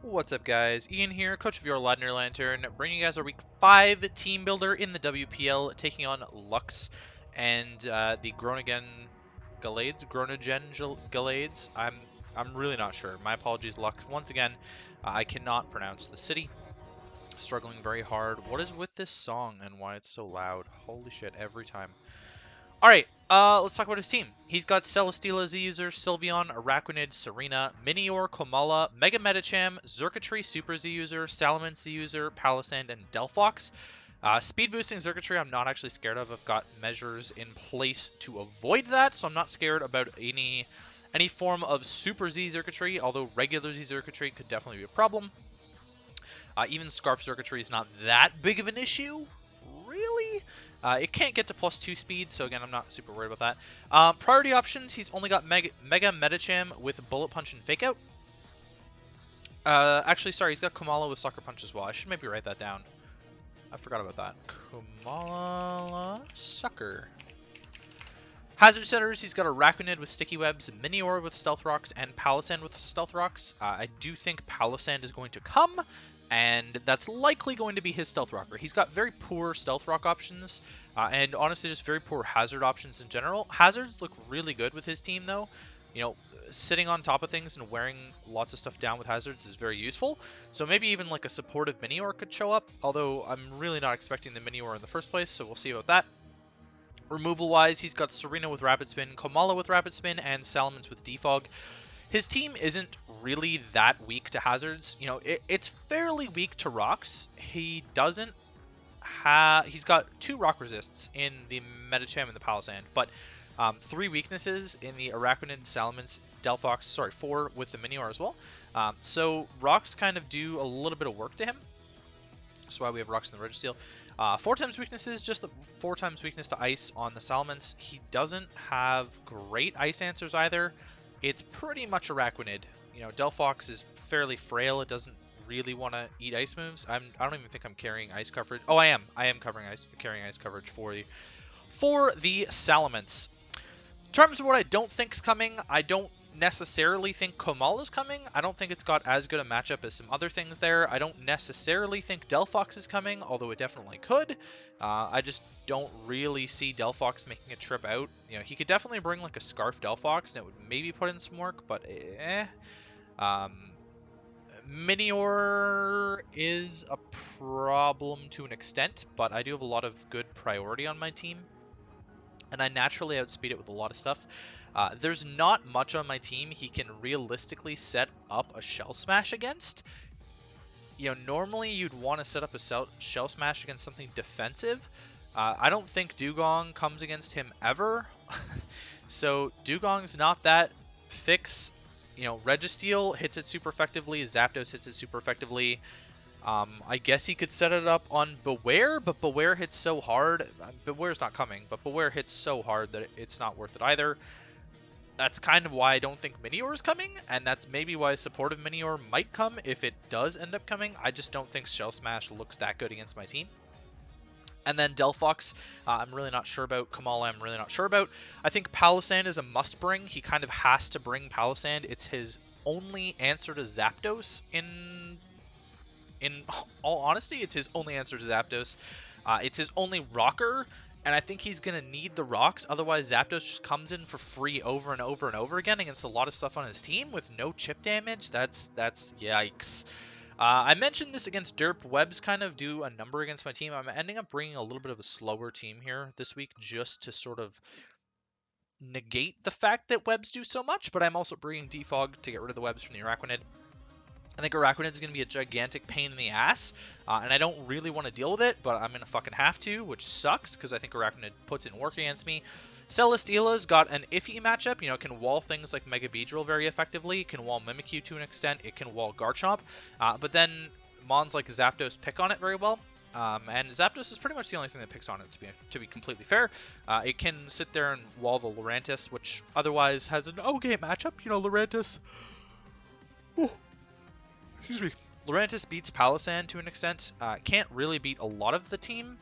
What's up, guys? Ian here, coach of your Ladner Lanturn, bringing you guys our Week 5 team builder in the WPL, taking on Lux and the Groningen Gallades. I'm really not sure. My apologies, Lux. Once again, I cannot pronounce the city. Struggling very hard. What is with this song and why it's so loud? Holy shit! Every time. Alright, let's talk about his team. He's got Celesteela as a user, Sylveon, Araquanid, Serena, Minior, Komala, Mega Medicham, Xurkitree Super as a user, Salamence as a user, Palisand, and Delphox. Speed boosting Xurkitree I'm not actually scared of. I've got measures in place to avoid that, so I'm not scared about any form of Super Z Xurkitree, although regular Z Xurkitree could definitely be a problem. Even Scarf Xurkitree is not that big of an issue, really. It can't get to +2 speed, so again, I'm not super worried about that. Priority options, he's only got Mega Medicham with Bullet Punch and Fake Out. Actually, sorry, he's got Komala with Sucker Punch as well. I should maybe write that down. I forgot about that. Komala Sucker. Hazard setters, he's got Araquanid with Sticky Webs, Minior with Stealth Rocks, and Palisand with Stealth Rocks. I do think Palisand is going to come, and that's likely going to be his Stealth Rocker. He's got very poor Stealth Rock options, and honestly just very poor Hazard options in general. Hazards look really good with his team, though. You know, sitting on top of things and wearing lots of stuff down with Hazards is very useful. So maybe even like a supportive Minior could show up, although I'm really not expecting the Minior in the first place, so we'll see about that. Removal-wise, he's got Serena with Rapid Spin, Komala with Rapid Spin, and Salamence with Defog. His team isn't really that weak to hazards. You know, it's fairly weak to rocks. He doesn't have... He's got 2 rock resists in the Medicham and the Palisand, but 3 weaknesses in the Araquanid, Salamence, Delphox, sorry, 4 with the Minior as well. So rocks kind of do a little bit of work to him. That's why we have rocks in the Registeel. 4 times weaknesses, just the 4 times weakness to ice on the Salamence. He doesn't have great ice answers either. It's pretty much Araquanid. You know, Delphox is fairly frail. It doesn't really want to eat ice moves. I don't even think I'm carrying ice coverage. Oh, I am. I am carrying ice coverage for the Salamence. In terms of what I don't think is coming, I don't necessarily think Komala's coming. I don't think it's got as good a matchup as some other things there. I don't necessarily think Delphox is coming, although it definitely could. I just don't really see Delphox making a trip out. You know, he could definitely bring like a Scarf Delphox, and it would maybe put in some work, but Minior is a problem to an extent, but I do have a lot of good priority on my team, and I naturally outspeed it with a lot of stuff. There's not much on my team he can realistically set up a Shell Smash against. You know, normally you'd want to set up a Shell Smash against something defensive. I don't think Dugong comes against him ever. So Dugong's not that fix. You know, Registeel hits it super effectively. Zapdos hits it super effectively. I guess he could set it up on Beware, but Beware hits so hard. Beware's not coming, but Beware hits so hard that it's not worth it either. That's kind of why I don't think Minior is coming, and that's maybe why supportive Minior might come if it does end up coming. I just don't think Shell Smash looks that good against my team. And then Delphox, I'm really not sure about. Komala, I'm really not sure about. I think Palisand is a must-bring. He kind of has to bring Palisand. It's his only answer to Zapdos in all honesty. It's his only answer to Zapdos. It's his only rocker. And I think he's going to need the rocks, otherwise Zapdos just comes in for free over and over and over again against a lot of stuff on his team with no chip damage. That's yikes. I mentioned this against Derp. Webs kind of do a number against my team. I'm ending up bringing a little bit of a slower team here this week just to sort of negate the fact that Webs do so much, but I'm also bringing Defog to get rid of the Webs from the Araquanid. I think Araquanid is going to be a gigantic pain in the ass, and I don't really want to deal with it, but I'm going to fucking have to, which sucks, because I think Araquanid puts in work against me. Celesteela's got an iffy matchup. You know, it can wall things like Mega Beedrill very effectively. It can wall Mimikyu to an extent. It can wall Garchomp, but then Mons like Zapdos pick on it very well. And Zapdos is pretty much the only thing that picks on it, to be completely fair. It can sit there and wall the Lurantis, which otherwise has an okay matchup. You know, Lurantis... Oh. Excuse me. Lurantis beats Palisand to an extent. Can't really beat a lot of the team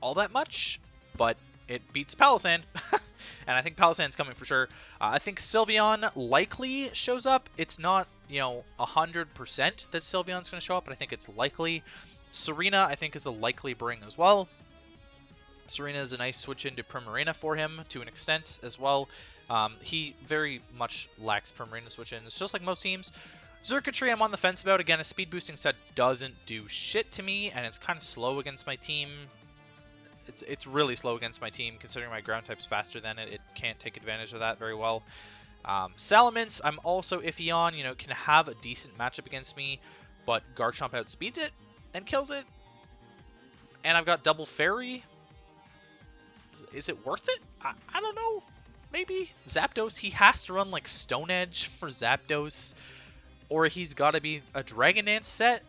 all that much, but it beats Palisand. and I think Palosande's coming for sure. I think Sylveon likely shows up. It's not, 100% that Sylveon's going to show up, but I think it's likely. Serena, I think, is a likely bring as well. Serena is a nice switch into Primarina for him to an extent as well. He very much lacks Primarina switch-ins, just like most teams. Xurkitree I'm on the fence about. Again, a speed boosting set doesn't do shit to me, and it's kind of slow against my team. It's really slow against my team, considering my ground type's faster than it. It can't take advantage of that very well. Salamence I'm also iffy on. Can have a decent matchup against me, but Garchomp outspeeds it and kills it. And I've got Double Fairy. Is it worth it? I don't know. Maybe. Zapdos, he has to run like Stone Edge for Zapdos. Or he's got to be a Dragon Dance set.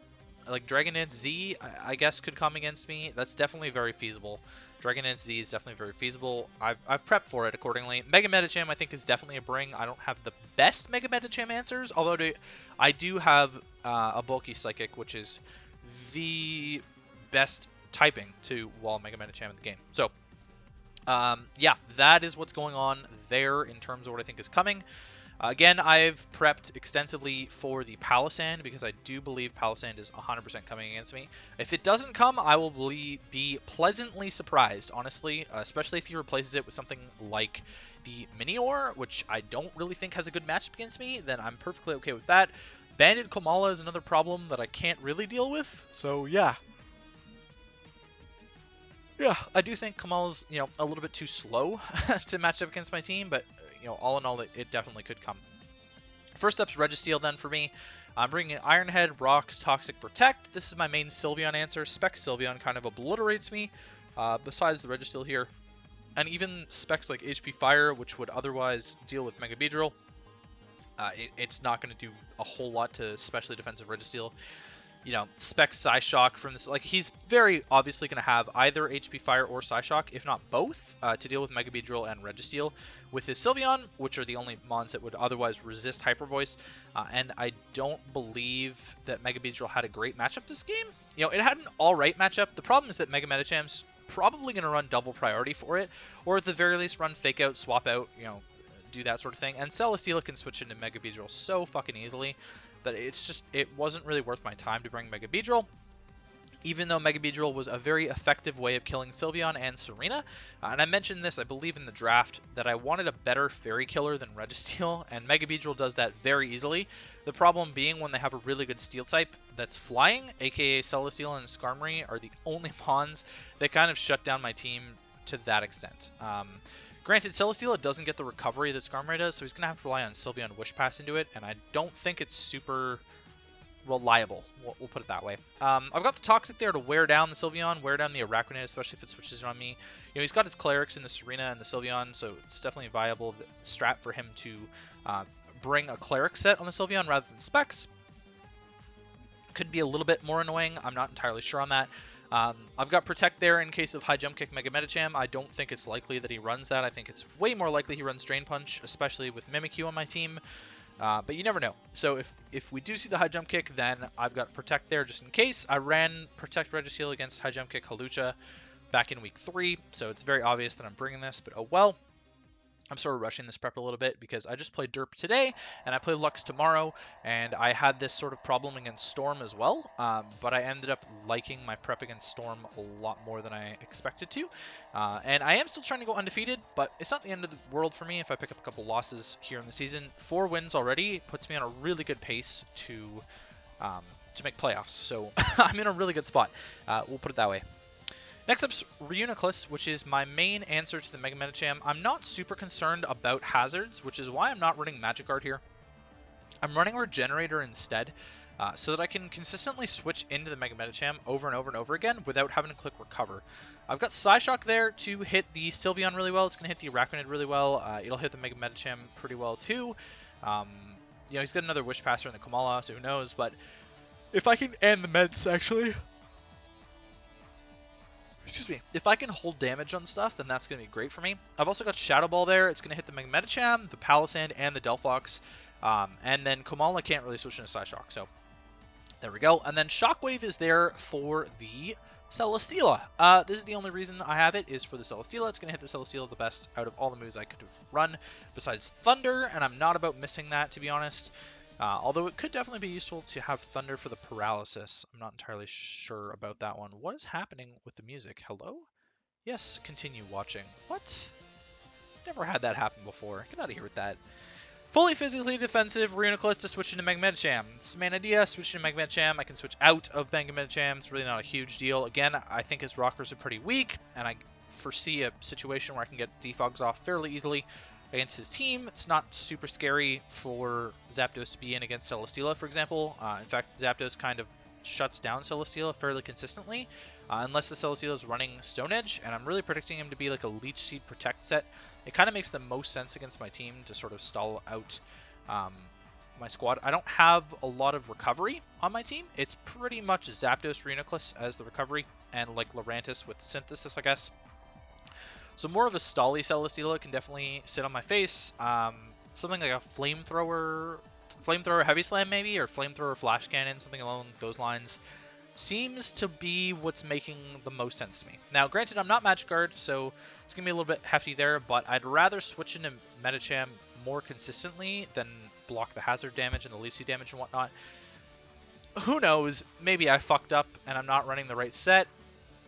Like Dragon Dance Z, I guess, could come against me. That's definitely very feasible. Dragon Dance Z is definitely very feasible. I've prepped for it accordingly. Mega Medicham, I think, is definitely a bring. I don't have the best Mega Medicham answers, although I do have a bulky Psychic, which is the best typing to wall Mega Medicham in the game. So, yeah, that is what's going on there in terms of what I think is coming. Again, I've prepped extensively for the Palossand because I do believe Palossand is 100% coming against me. If it doesn't come, I will be pleasantly surprised, honestly, especially if he replaces it with something like the Minior, which I don't really think has a good matchup against me, then I'm perfectly okay with that. Banded Komala is another problem that I can't really deal with, so yeah. Yeah, I do think Kamala's, a little bit too slow to match up against my team, but all in all, it definitely could come. First up's Registeel then for me. I'm bringing Iron Head, Rocks, Toxic, Protect. This is my main Sylveon answer. Specs Sylveon kind of obliterates me, besides the Registeel here. And even specs like HP Fire, which would otherwise deal with Mega Beedrill, it's not going to do a whole lot to specially defensive Registeel. Specs Psyshock from this, he's very obviously going to have either HP Fire or Psyshock, if not both, to deal with Mega Beedrill and Registeel with his Sylveon, which are the only mons that would otherwise resist Hyper Voice. And I don't believe that Mega Beedrill had a great matchup this game. It had an alright matchup. The problem is that Mega Medicham's probably going to run double priority for it, or at the very least run Fake Out, Swap Out, do that sort of thing. And Celesteela can switch into Mega Beedrill so fucking easily that it wasn't really worth my time to bring Mega Beedrill, even though Mega Beedrill was a very effective way of killing Sylveon and Serena. And I mentioned this, I believe, in the draft, that I wanted a better Fairy Killer than Registeel, and Mega Beedrill does that very easily. The problem being when they have a really good Steel type that's flying, aka Celesteela and Skarmory are the only pawns that kind of shut down my team to that extent. Granted, Celesteela doesn't get the recovery that Skarmory does, so he's going to have to rely on Sylveon Wish Pass into it, and I don't think it's super reliable. We'll put it that way. I've got the Toxic there to wear down the Sylveon, wear down the Arachnid, especially if it switches on me. He's got his Clerics in the Serena and the Sylveon, so it's definitely a viable strat for him to bring a Cleric set on the Sylveon rather than Specs. Could be a little bit more annoying. I'm not entirely sure on that. I've got Protect there in case of High Jump Kick Mega Medicham. I don't think it's likely that he runs that. I think it's way more likely he runs Drain Punch, especially with Mimikyu on my team. But you never know. So if we do see the High Jump Kick, then I've got Protect there just in case. I ran Protect Registeel against High Jump Kick Hawlucha back in week 3, so it's very obvious that I'm bringing this, but oh well. I'm sort of rushing this prep a little bit because I just played Derp today, and I play Lux tomorrow, and I had this sort of problem against Storm as well, but I ended up liking my prep against Storm a lot more than I expected to, and I am still trying to go undefeated, but it's not the end of the world for me if I pick up a couple losses here in the season. 4 wins already puts me on a really good pace to make playoffs, so I'm in a really good spot. We'll put it that way. Next up's Reuniclus, which is my main answer to the Mega Medicham. I'm not super concerned about hazards, which is why I'm not running Magic Guard here. I'm running Regenerator instead, so that I can consistently switch into the Mega Medicham over and over and over again without having to click Recover. I've got Psyshock there to hit the Sylveon really well. It's going to hit the Arachnid really well. It'll hit the Mega Medicham pretty well too. He's got another Wish Passer in the Komala, so who knows, but if I can, and the Meds actually. Excuse me. If I can hold damage on stuff, then that's going to be great for me. I've also got Shadow Ball there. It's going to hit the Mega Medicham, the Palossand, and the Delphox. And then Komala can't really switch into Psyshock, so there we go. And then Shockwave is there for the Celesteela. This is the only reason I have it, is for the Celesteela. It's going to hit the Celesteela the best out of all the moves I could have run, besides Thunder, and I'm not about missing that, to be honest. Although it could definitely be useful to have Thunder for the Paralysis. I'm not entirely sure about that one. What is happening with the music? Hello? Yes, continue watching. What? Never had that happen before. Get out of here with that. Fully physically defensive Reuniclus to switch into Mega Medicham. It's the main idea, switch into Mega Medicham. I can switch out of Mega Medicham. It's really not a huge deal. Again, I think his rockers are pretty weak, and I foresee a situation where I can get defogs off fairly easily against his team. It's not super scary for Zapdos to be in against Celesteela, for example. In fact, Zapdos kind of shuts down Celesteela fairly consistently, unless the Celesteela is running Stone Edge, and I'm really predicting him to be like a Leech Seed Protect set. It kind of makes the most sense against my team to sort of stall out my squad. I don't have a lot of recovery on my team. It's pretty much Zapdos, Reuniclus as the recovery, and like Lurantis with Synthesis, I guess. So more of a stally Celesteela can definitely sit on my face. Something like a Flamethrower Heavy Slam maybe, or Flamethrower Flash Cannon, something along those lines, seems to be what's making the most sense to me. Now, granted, I'm not Magic Guard, so it's going to be a little bit hefty there, but I'd rather switch into Medicham more consistently than block the hazard damage and the Leech Seed damage and whatnot. Who knows? Maybe I fucked up and I'm not running the right set.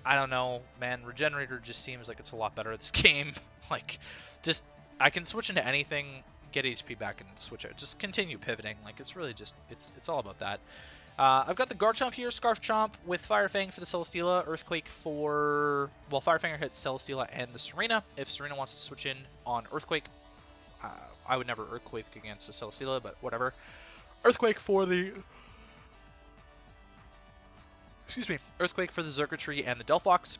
I don't know, man. Regenerator just seems like it's a lot better at this game. Like, just, I can switch into anything, get HP back, and switch out. Just continue pivoting. Like, it's really just, it's all about that. I've got the Garchomp here, Scarf Chomp with Fire Fang for the Celesteela, Earthquake for, well, Fire Fang hits Celesteela and the Serena. If Serena wants to switch in on Earthquake, I would never Earthquake against the Celesteela, but whatever. Earthquake for the, Earthquake for the Xurkitree and the Delphox.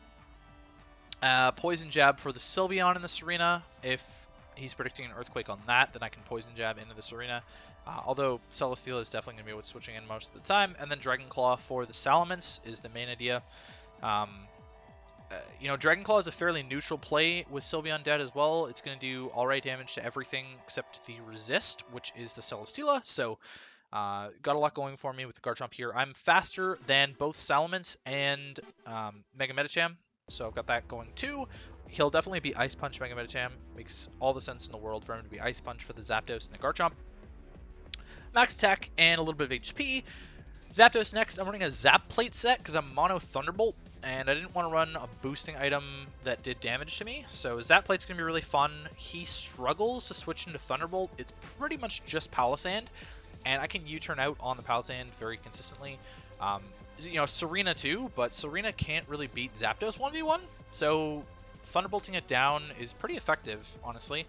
Poison Jab for the Sylveon and the Serena. If he's predicting an Earthquake on that, then I can Poison Jab into the Serena. Although Celesteela is definitely going to be what's switching in most of the time. And then Dragon Claw for the Salamence is the main idea. You know, Dragon Claw is a fairly neutral play with Sylveon dead as well. It's going to do alright damage to everything except the Resist, which is the Celesteela. So, got a lot going for me with the Garchomp here. I'm faster than both Salamence and Mega Medicham, so I've got that going too. He'll definitely be Ice Punch Mega Medicham. Makes all the sense in the world for him to be Ice Punch for the Zapdos and the Garchomp. Max attack and a little bit of HP. Zapdos next. I'm running a Zap Plate set because I'm Mono Thunderbolt, and I didn't want to run a boosting item that did damage to me. So Zap Plate's going to be really fun. He struggles to switch into Thunderbolt. It's pretty much just Palossand, and I can U-turn out on the Palossand very consistently. You know, Serena too, but Serena can't really beat Zapdos 1v1, so Thunderbolting it down is pretty effective, honestly.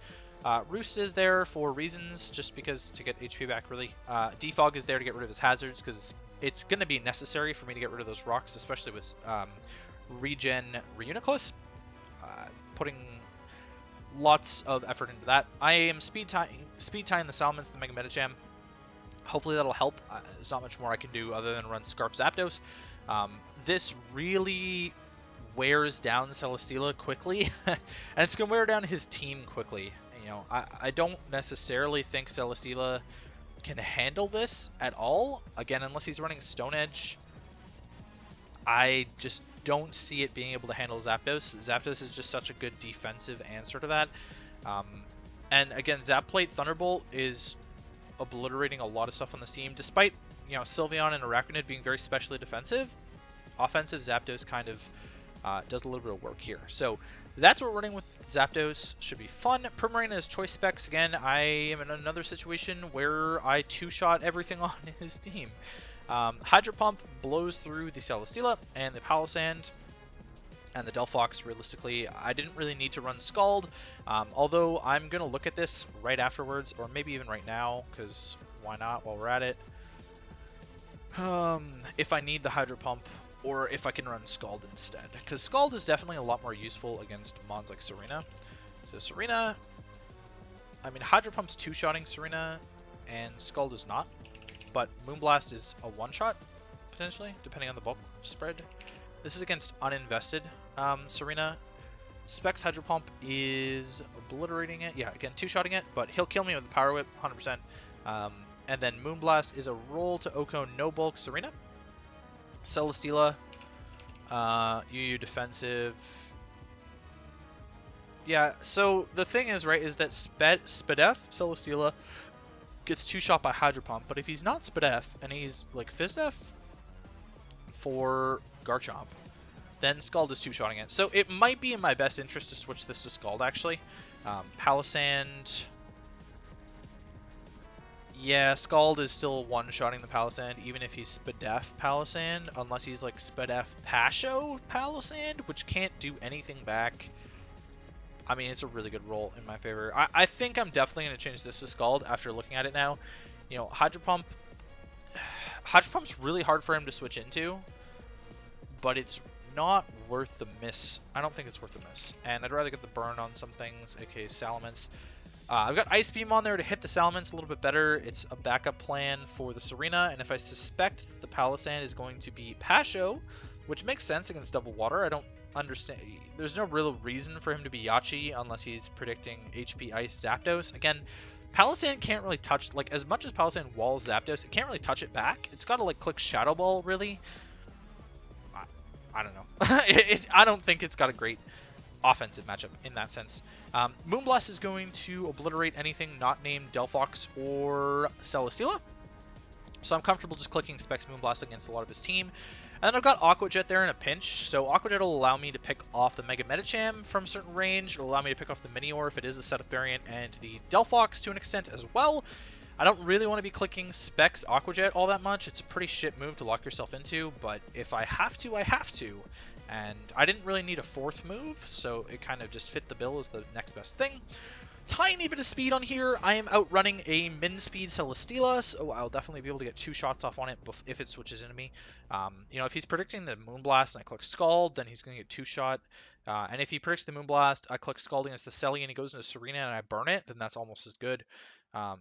Roost is there for reasons, just because to get HP back, really. Defog is there to get rid of his hazards, because it's going to be necessary for me to get rid of those rocks, especially with Regen Reuniclus. Putting lots of effort into that. I am speed tying the Salamence and the Mega Medicham. Hopefully that'll help. There's not much more I can do other than run Scarf Zapdos. This really wears down Celesteela quickly, and it's going to wear down his team quickly. You know, I don't necessarily think Celesteela can handle this at all. Again, unless he's running Stone Edge, I just don't see it being able to handle Zapdos. Zapdos is just such a good defensive answer to that. And again, Zap Plate Thunderbolt is obliterating a lot of stuff on this team, despite, you know, Sylveon and Araquanid being very specially defensive. Offensive Zapdos kind of does a little bit of work here. So that's what we're running with Zapdos. Should be fun. Primarina is choice specs. Again, I am in another situation where I two-shot everything on his team. Hydro Pump blows through the Celesteela and the Palossand and the Delphox. Realistically, I didn't really need to run Scald, although I'm going to look at this right afterwards, or maybe even right now, because why not while we're at it. If I need the Hydro Pump, or if I can run Scald instead, because Scald is definitely a lot more useful against mons like Serena. So Serena, I mean, Hydro Pump's two-shotting Serena, and Scald is not, but Moonblast is a one-shot, potentially, depending on the bulk spread. This is against uninvested Serena. Specs Hydro Pump is obliterating it. Yeah, again, two-shotting it, but he'll kill me with the Power Whip, 100%. And then Moonblast is a roll to Oko no bulk Serena. Celesteela, UU defensive. Yeah, so the thing is, right, is that Spadef Celesteela gets 2-shot by Hydro Pump, but if he's not Spadef and he's like Fizdef for Garchomp, then Scald is 2-shotting it. So it might be in my best interest to switch this to Scald, actually. Palisand. Yeah, Scald is still 1-shotting the Palisand, even if he's Spadef Palisand, unless he's like Spadef Pasho Palisand, which can't do anything back. I mean, it's a really good roll in my favor. I think I'm definitely going to change this to Scald after looking at it now. You know, Hydro Pump's really hard for him to switch into, but it's not worth the miss. I don't think it's worth the miss. And I'd rather get the burn on some things, aka Salamence. I've got Ice Beam on there to hit the Salamence a little bit better. It's a backup plan for the Serena, and if I suspect the Palisand is going to be Pasho, which makes sense against Double Water, I don't understand. There's no real reason for him to be Yachi unless he's predicting HP Ice Zapdos. Again, Palisand can't really touch, like, as much as Palisand walls Zapdos, it can't really touch it back. It's got to, like, click Shadow Ball, really. I don't know. I don't think it's got a great offensive matchup in that sense. Moonblast is going to obliterate anything not named Delphox or Celesteela. So I'm comfortable just clicking Specs Moonblast against a lot of his team. And then I've got Aqua Jet there in a pinch. So Aqua Jet will allow me to pick off the Mega Medicham from certain range. It'll allow me to pick off the Minior if it is a setup variant, and the Delphox to an extent as well. I don't really want to be clicking Specs Aqua Jet all that much. It's a pretty shit move to lock yourself into, but if I have to, I have to. And I didn't really need a fourth move, so it kind of just fit the bill as the next best thing. Tiny bit of speed on here. I am outrunning a min-speed Celesteela, so I'll definitely be able to get 2 shots off on it if it switches into me. You know, if he's predicting the Moonblast and I click Scald, then he's going to get 2-shot. And if he predicts the Moonblast, I click Scald against the Selly and he goes into Serena and I burn it, then that's almost as good.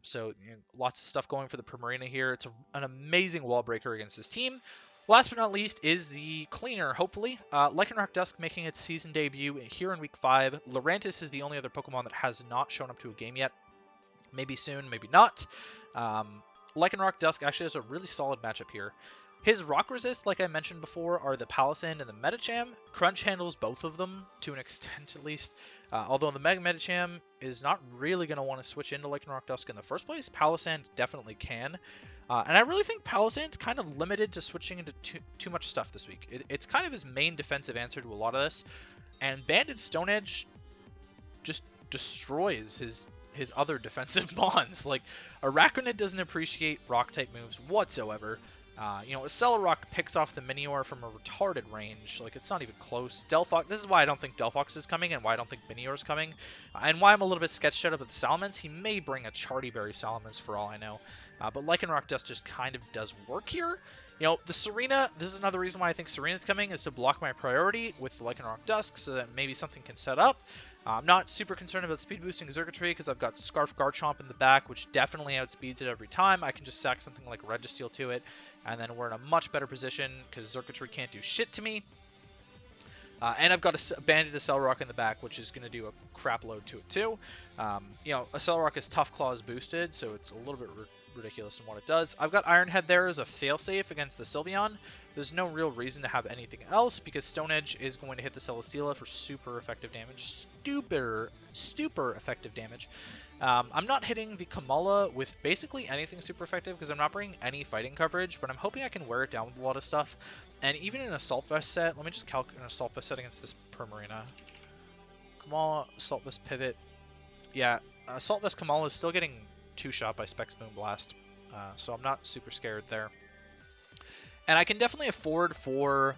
So you know, lots of stuff going for the Primarina here. It's an amazing wall breaker against this team. Last but not least is the cleaner, hopefully. Lycanroc-Dusk making its season debut here in Week 5. Lurantis is the only other Pokemon that has not shown up to a game yet. Maybe soon, maybe not. Lycanroc-Dusk actually has a really solid matchup here. His Rock Resist, like I mentioned before, are the Palisand and the Medicham. Crunch handles both of them, to an extent at least. Although the Mega Medicham is not really going to want to switch into Lycanroc-Dusk in the first place, Palisand definitely can. And I really think Palisand's kind of limited to switching into too much stuff this week. It's kind of his main defensive answer to a lot of this. And Banded Stone Edge just destroys his other defensive bonds. Like, Araquanid doesn't appreciate rock-type moves whatsoever. You know, Accelerock picks off the Minior from a retarded range. Like, it's not even close. Delphox, this is why I don't think Delphox is coming and why I don't think Minior is coming. And why I'm a little bit sketched out about the Salamence. He may bring a Chartyberry Salamence for all I know. But Lycanroc-Dusk just kind of does work here. You know, the Serena, this is another reason why I think Serena's coming, is to block my priority with the Lycanroc-Dusk so that maybe something can set up. I'm not super concerned about speed boosting Xurkitree because I've got Scarf Garchomp in the back, which definitely outspeeds it every time. I can just sack something like Registeel to it, and then we're in a much better position because Xurkitree can't do shit to me. And I've got a Banded Accelerock in the back, which is going to do a crap load to it too. You know, Accelerock is Tough Claws boosted, so it's a little bit ridiculous in what it does. I've got Iron Head there as a failsafe against the Sylveon. There's no real reason to have anything else because Stone Edge is going to hit the Celesteela for super effective damage. Super effective damage. I'm not hitting the Kamala with basically anything super effective because I'm not bringing any fighting coverage, but I'm hoping I can wear it down with a lot of stuff. And even in an Assault Vest set, let me just calc an Assault Vest set against this Primarina. Kamala, Assault Vest Pivot. Yeah, Assault Vest Kamala is still getting 2-shot by Specs Moonblast, so I'm not super scared there. And I can definitely afford for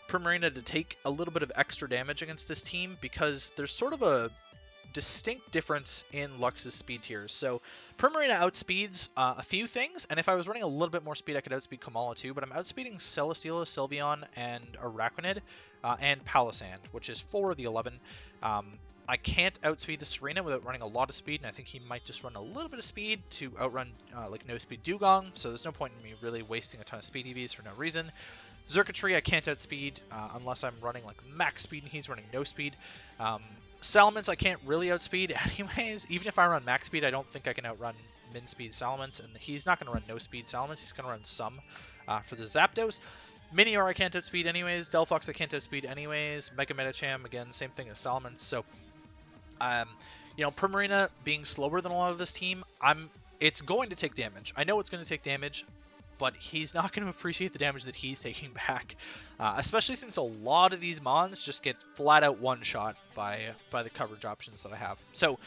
Primarina to take a little bit of extra damage against this team because there's sort of a distinct difference in Lux's speed tiers. So Primarina outspeeds a few things, and if I was running a little bit more speed, I could outspeed Kamala too, but I'm outspeeding Celesteela, Sylveon, and Araquanid, and Palisand, which is 4 of the 11. I can't outspeed the Serena without running a lot of speed, and I think he might just run a little bit of speed to outrun like no speed Dugong, so there's no point in me really wasting a ton of speed EVs for no reason. Xurkitree I can't outspeed unless I'm running like max speed and he's running no speed. Salamence I can't really outspeed anyways. Even if I run max speed, I don't think I can outrun min speed Salamence, and he's not going to run no speed Salamence, he's going to run some for the Zapdos. Minior I can't outspeed anyways. Delphox I can't outspeed anyways. Mega Medicham, again, same thing as Salamence. So, you know, Primarina being slower than a lot of this team, it's going to take damage. I know it's going to take damage, but he's not going to appreciate the damage that he's taking back, especially since a lot of these mons just get flat out one-shot by the coverage options that I have. So,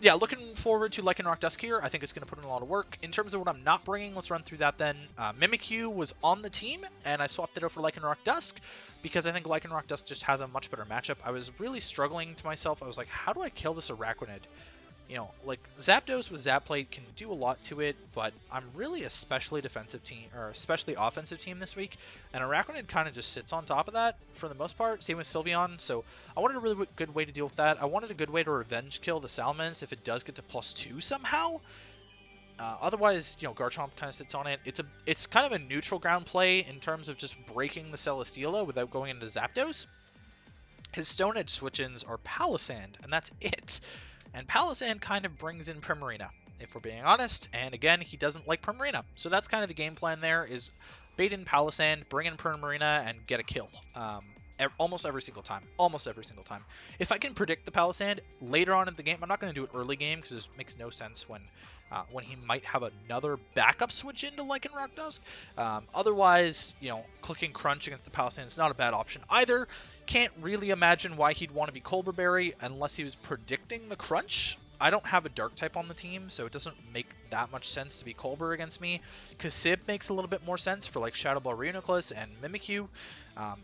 yeah, looking forward to Lycanroc-Dusk here. I think it's going to put in a lot of work. In terms of what I'm not bringing, let's run through that then. Mimikyu was on the team, and I swapped it out for Lycanroc-Dusk because I think Lycanroc-Dusk just has a much better matchup. I was really struggling to myself. I was like, how do I kill this Araquanid? You know, like, Zapdos with Zap Plate can do a lot to it, but I'm really a specially defensive team, or especially offensive team this week, and Araquanid kind of just sits on top of that for the most part. Same with Sylveon, so I wanted a really good way to deal with that. I wanted a good way to revenge kill the Salamence if it does get to +2 somehow. Otherwise, you know, Garchomp kind of sits on it. It's kind of a neutral ground play in terms of just breaking the Celesteela without going into Zapdos. His Stone Edge switch-ins are Palisand, and that's it. And Palisand kind of brings in Primarina, if we're being honest. And again, he doesn't like Primarina. So that's kind of the game plan there, is bait in Palisand, bring in Primarina, and get a kill. Almost every single time. Almost every single time. If I can predict the Palisand later on in the game, I'm not going to do it early game, because it makes no sense when he might have another backup switch into Lycanroc-Dusk. Otherwise, you know, clicking Crunch against the Palisand is not a bad option either. Can't really imagine why he'd want to be Colbur Berry unless he was predicting the Crunch. I don't have a Dark type on the team, so it doesn't make that much sense to be Colbur against me. Kasib makes a little bit more sense for like Shadow Ball Reuniclus and Mimikyu.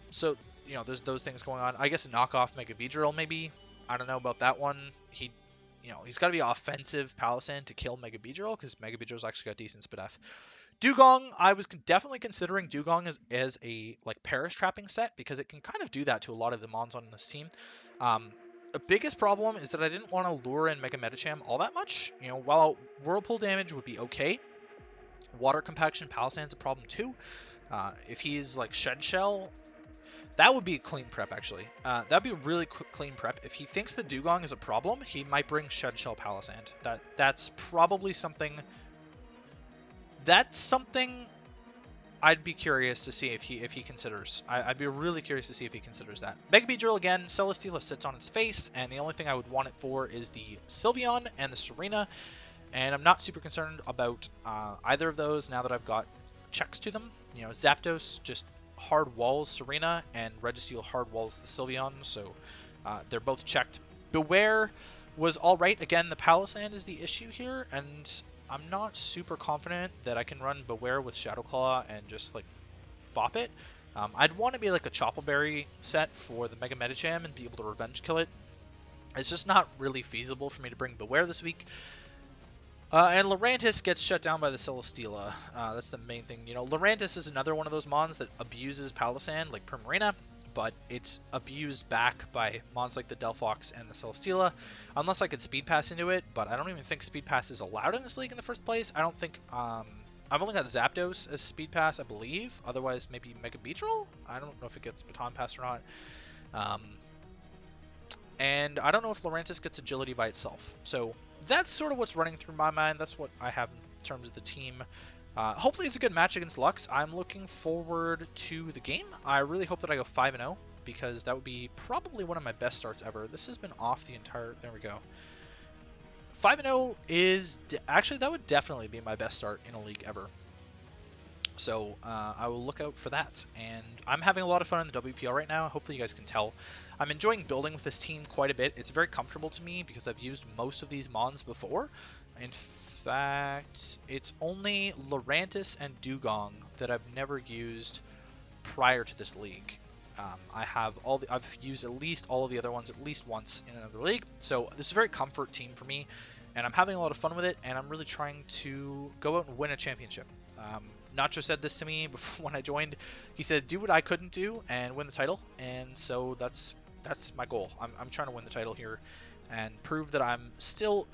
So, you know, there's those things going on. I guess knockoff Mega Beedrill maybe. I don't know about that one. You know, he's got to be offensive Palisand to kill Mega Beedrill, because Mega Beedrill's actually got decent Spadef. Dugong, I was definitely considering Dugong as a like Perish trapping set, because it can kind of do that to a lot of the mons on this team. The biggest problem is that I didn't want to lure in Mega Medicham all that much. You know, while Whirlpool damage would be okay, Water Compaction Palisand's a problem too. If he's like Shed Shell, that would be a clean prep, actually. That'd be a really quick clean prep. If he thinks the Dugong is a problem, he might bring Shed Shell Palisand. That's probably something... That's something I'd be curious to see if he considers. I'd be really curious to see if he considers that. Mega Beedrill, again, Celesteela sits on its face, and the only thing I would want it for is the Sylveon and the Serena, and I'm not super concerned about either of those now that I've got checks to them. You know, Zapdos just hard walls Serena, and Registeel hard walls the Sylveon, so they're both checked. Beware was alright. Again, the Palisand is the issue here, and I'm not super confident that I can run Beware with Shadow Claw and just like bop it. I'd want to be like a Choppleberry set for the Mega Medicham and be able to revenge kill it. It's just not really feasible for me to bring Beware this week. And Lurantis gets shut down by the Celesteela. That's the main thing. You know, Lurantis is another one of those mons that abuses Palisand, like Primarina, but it's abused back by mons like the Delphox and the Celesteela, unless I could Speed Pass into it, but I don't even think Speed Pass is allowed in this league in the first place. I don't think... I've only got Zapdos as Speed Pass, I believe. Otherwise, maybe Mega Beedrill? I don't know if it gets Baton Pass or not. And I don't know if Lurantis gets Agility by itself. So that's sort of what's running through my mind. That's what I have in terms of the team. Hopefully it's a good match against Lux. I'm looking forward to the game. I really hope that I go 5-0, because that would be probably one of my best starts ever. This has been off the entire... There we go. 5-0 is... Actually, that would definitely be my best start in a league ever. So I will look out for that. And I'm having a lot of fun in the WPL right now. Hopefully you guys can tell. I'm enjoying building with this team quite a bit. It's very comfortable to me because I've used most of these mons before. In fact, it's only Lurantis and Dugong that I've never used prior to this league. I've used at least all of the other ones at least once in another league. So this is a very comfort team for me, and I'm having a lot of fun with it, and I'm really trying to go out and win a championship. Nacho said this to me before when I joined. He said, do what I couldn't do and win the title, and so that's my goal. I'm trying to win the title here and prove that I'm still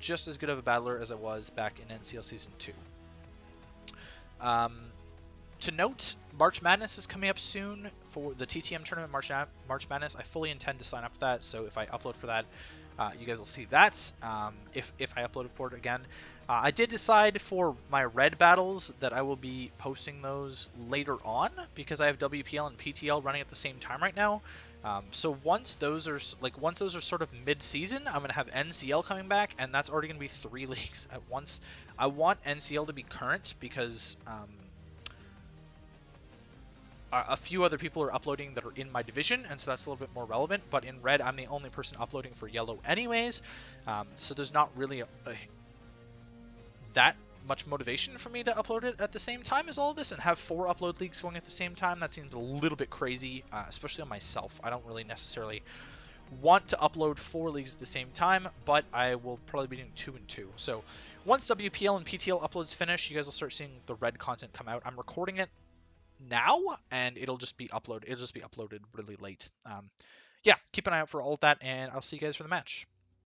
just as good of a battler as I was back in NCL Season 2. To note, March Madness is coming up soon for the TTM tournament. March Madness, I fully intend to sign up for that, so if I upload for that, You guys will see that if I upload it for it again. I did decide for my red battles that I will be posting those later on because I have WPL and PTL running at the same time right now. So once those are sort of mid-season, I'm gonna have NCL coming back, and that's already gonna be 3 leagues at once. I want NCL to be current because a few other people are uploading that are in my division, and so that's a little bit more relevant. But in red, I'm the only person uploading for yellow anyways, so there's not really that much motivation for me to upload it at the same time as all of this and have 4 upload leagues going at the same time. That seems a little bit crazy, especially on myself. I don't really necessarily want to upload 4 leagues at the same time, but I will probably be doing 2 and 2. So once WPL and PTL uploads finish, you guys will start seeing the red content come out. I'm recording it now, and it'll just be uploaded. It'll just be uploaded really late. Yeah, keep an eye out for all of that, and I'll see you guys for the match.